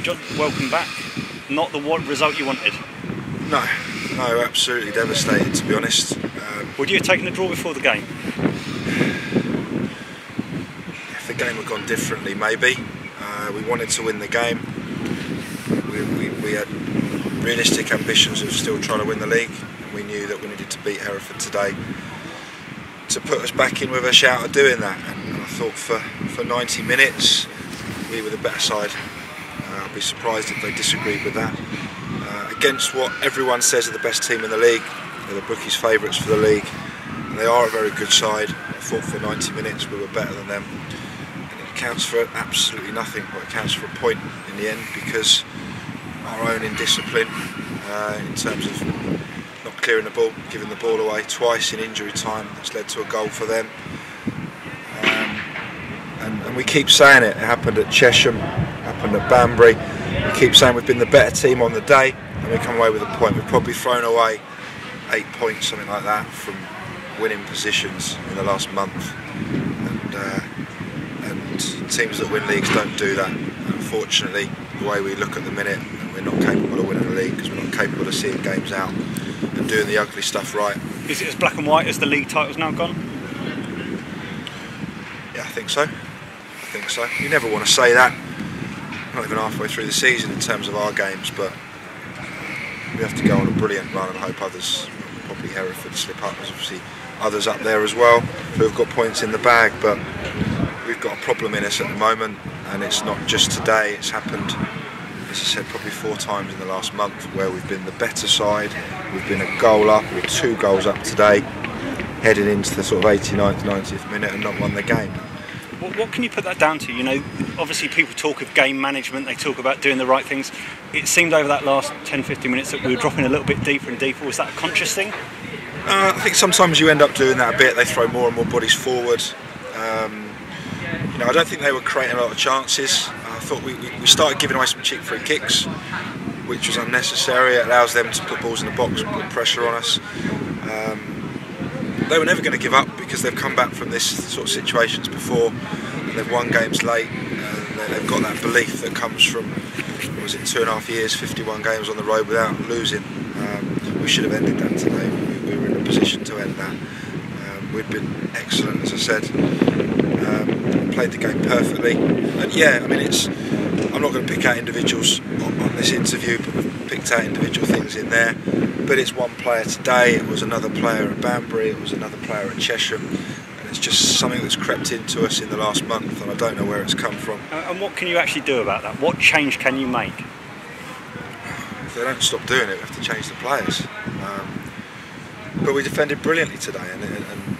fellow John, welcome back. Not the result you wanted? No, absolutely devastated, to be honest. Would you have taken a draw before the game? If the game had gone differently, maybe. We wanted to win the game. We had realistic ambitions of still trying to win the league. We knew that we needed to beat Hereford today to put us back in with a shout of doing that. And I thought for 90 minutes we were the better side. I'd be surprised if they disagreed with that. Against what everyone says are the best team in the league, they're the bookies' favourites for the league, and they are a very good side. I thought for 90 minutes we were better than them, and it counts for absolutely nothing. Well, it counts for a point in the end because our own indiscipline in terms of not clearing the ball, giving the ball away twice in injury time, that's led to a goal for them. And we keep saying it happened at Chesham, happened at Banbury. We keep saying we've been the better team on the day, and we come away with a point. We've probably thrown away 8 points, something like that, from winning positions in the last month. And teams that win leagues don't do that. Unfortunately, the way we look at the minute, we're not capable of winning the league because we're not capable of seeing games out and doing the ugly stuff right. Is it as black and white as the league title's now gone? Yeah, I think so. You never want to say that. Not even halfway through the season in terms of our games, but we have to go on a brilliant run and hope others, probably Hereford, slip up. There's obviously others up there as well who have got points in the bag, but we've got a problem in us at the moment, and it's not just today. It's happened, as I said, probably 4 times in the last month where we've been the better side. We've been a goal up, we're 2 goals up today, heading into the sort of 89th, 90th minute and not won the game. What can you put that down to? You know, obviously people talk of game management, they talk about doing the right things. It seemed over that last 10-15 minutes that we were dropping a little bit deeper and deeper. Was that a conscious thing? I think sometimes you end up doing that a bit. They throw more and more bodies forward. I don't think they were creating a lot of chances. I thought we started giving away some cheap free kicks, which was unnecessary. It allows them to put balls in the box and put pressure on us. They were never going to give up because they've come back from this sort of situations before, and they've won games late, and they've got that belief that comes from, was it 2.5 years, 51 games on the road without losing. We should have ended that today. We were in a position to end that. We've been excellent, as I said. Played the game perfectly, and yeah, I mean, I'm not going to pick out individuals on this interview, but we've picked out individual things in there. But it's one player today, it was another player at Banbury, it was another player at Chesham, and it's just something that's crept into us in the last month, and I don't know where it's come from. And what can you actually do about that? What change can you make? If they don't stop doing it, we have to change the players. But we defended brilliantly today, and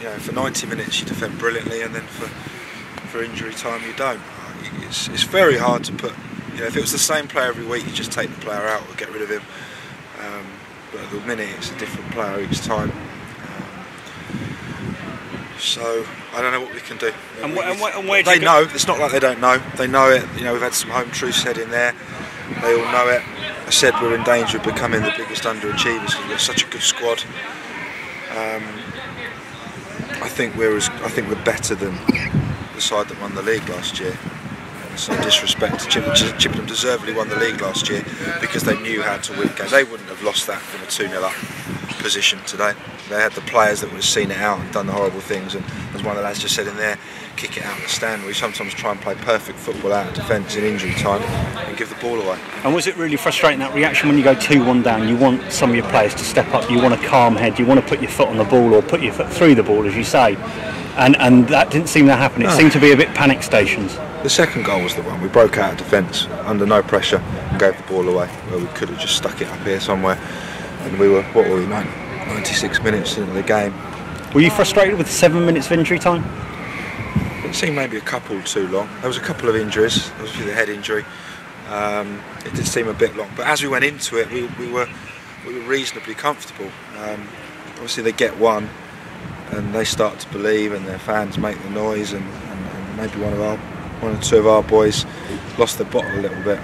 you know, for 90 minutes you defend brilliantly, and then for injury time you don't. It's very hard to put. You know, if it was the same player every week, you just take the player out or get rid of him. But at the minute, it's a different player each time. So I don't know what we can do. And where do they know? It's not like they don't know. They know it. You know, we've had some home truths said in there. They all know it. I said we're in danger of becoming the biggest underachievers because we've got such a good squad. I think we're better than the side that won the league last year. It's no disrespect to Chippenham deservedly won the league last year because they knew how to win games. They wouldn't have lost that from a 2-0 up position today. They had the players that would have seen it out and done the horrible things, and as one of the lads just said in there, kick it out of the stand. We sometimes try and play perfect football out of defence in injury time and give the ball away. And was it really frustrating, that reaction when you go 2-1 down? You want some of your players to step up, you want a calm head, you want to put your foot on the ball or put your foot through the ball, as you say, and that didn't seem to happen. It seemed to be a bit panic stations. The second goal was the one. We broke out of defence under no pressure and gave the ball away, where we could have just stuck it up here somewhere. And we were, 96 minutes into the game. Were you frustrated with 7 minutes of injury time? It seemed maybe a couple too long. There was a couple of injuries, obviously the head injury. It did seem a bit long, but as we went into it, we were reasonably comfortable. Obviously they get one, and they start to believe, and their fans make the noise, and maybe one or two of our boys lost their bottle a little bit,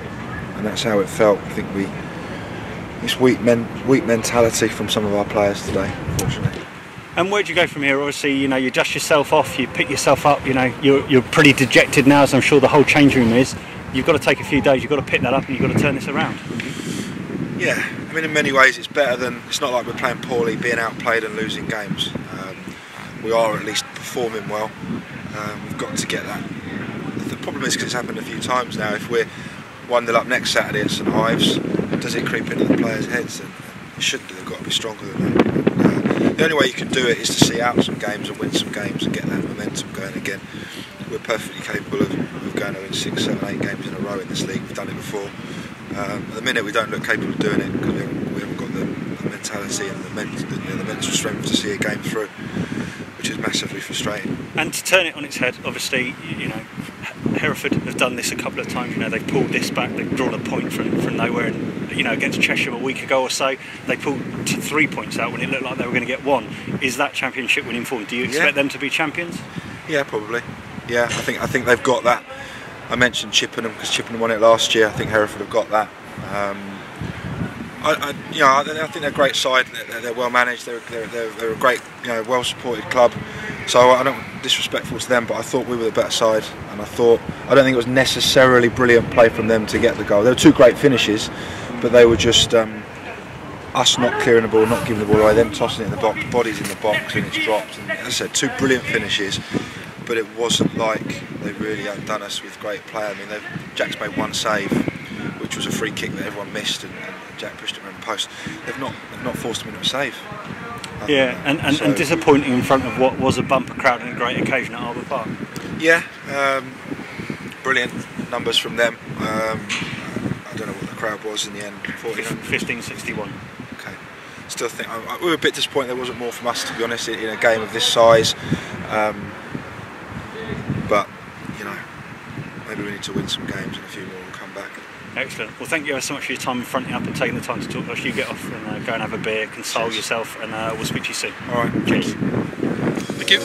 and that's how it felt. I think it's weak mentality from some of our players today, unfortunately. And where do you go from here? Obviously, you know, you dust yourself off, you pick yourself up. You know, you're pretty dejected now, as I'm sure the whole change room is. you've got to take a few days, you've got to pick that up, and you've got to turn this around. Yeah, I mean, in many ways it's better than, it's not like we're playing poorly, being outplayed and losing games. We are at least performing well. We've got to get that. The problem is, because it's happened a few times now, if we're 1-0 up next Saturday at St Ives, does it creep into the players' heads? And it should do, they've got to be stronger than that. The only way you can do it is to see out some games and win some games and get that momentum going again. We're perfectly capable of going to win 6, 7, 8 games in a row in this league. We've done it before. At the minute we don't look capable of doing it because we haven't got the mentality and the mental strength to see a game through, which is massively frustrating. And to turn it on its head, obviously, you know, Hereford have done this a couple of times. You know, they've pulled this back, they've drawn a point from nowhere, and you know, against Cheshire a week ago or so, they pulled 3 points out when it looked like they were going to get 1. Is that championship winning form? Do you expect them to be champions? Yeah, probably. Yeah, I think they've got that. I mentioned Chippenham because Chippenham won it last year. I think Hereford have got that. I think they're a great side. They're well managed. They're a great, well supported club. So I don't disrespectful to them, but I thought we were the better side, and I don't think it was necessarily brilliant play from them to get the goal. There were 2 great finishes, but they were just us not clearing the ball, not giving the ball away, them tossing it in the box, bodies in the box, and it's dropped. And as I said, 2 brilliant finishes. But it wasn't like they really outdone us with great play. I mean, Jack's made 1 save, which was a free kick that everyone missed, and Jack pushed it around the post. They've not forced him into a save. Yeah, and disappointing in front of what was a bumper crowd and a great occasion at Arbour Park. Yeah, brilliant numbers from them. I don't know what the crowd was in the end. 1561. Okay. Still think we were a bit disappointed there wasn't more from us, to be honest, in a game of this size. But maybe we need to win some games and a few more will come back. Excellent. Well, thank you ever so much for your time in fronting up and taking the time to talk to us. You get off and go and have a beer, console yourself, and we'll speak to you soon. All right. Cheers. Thank you.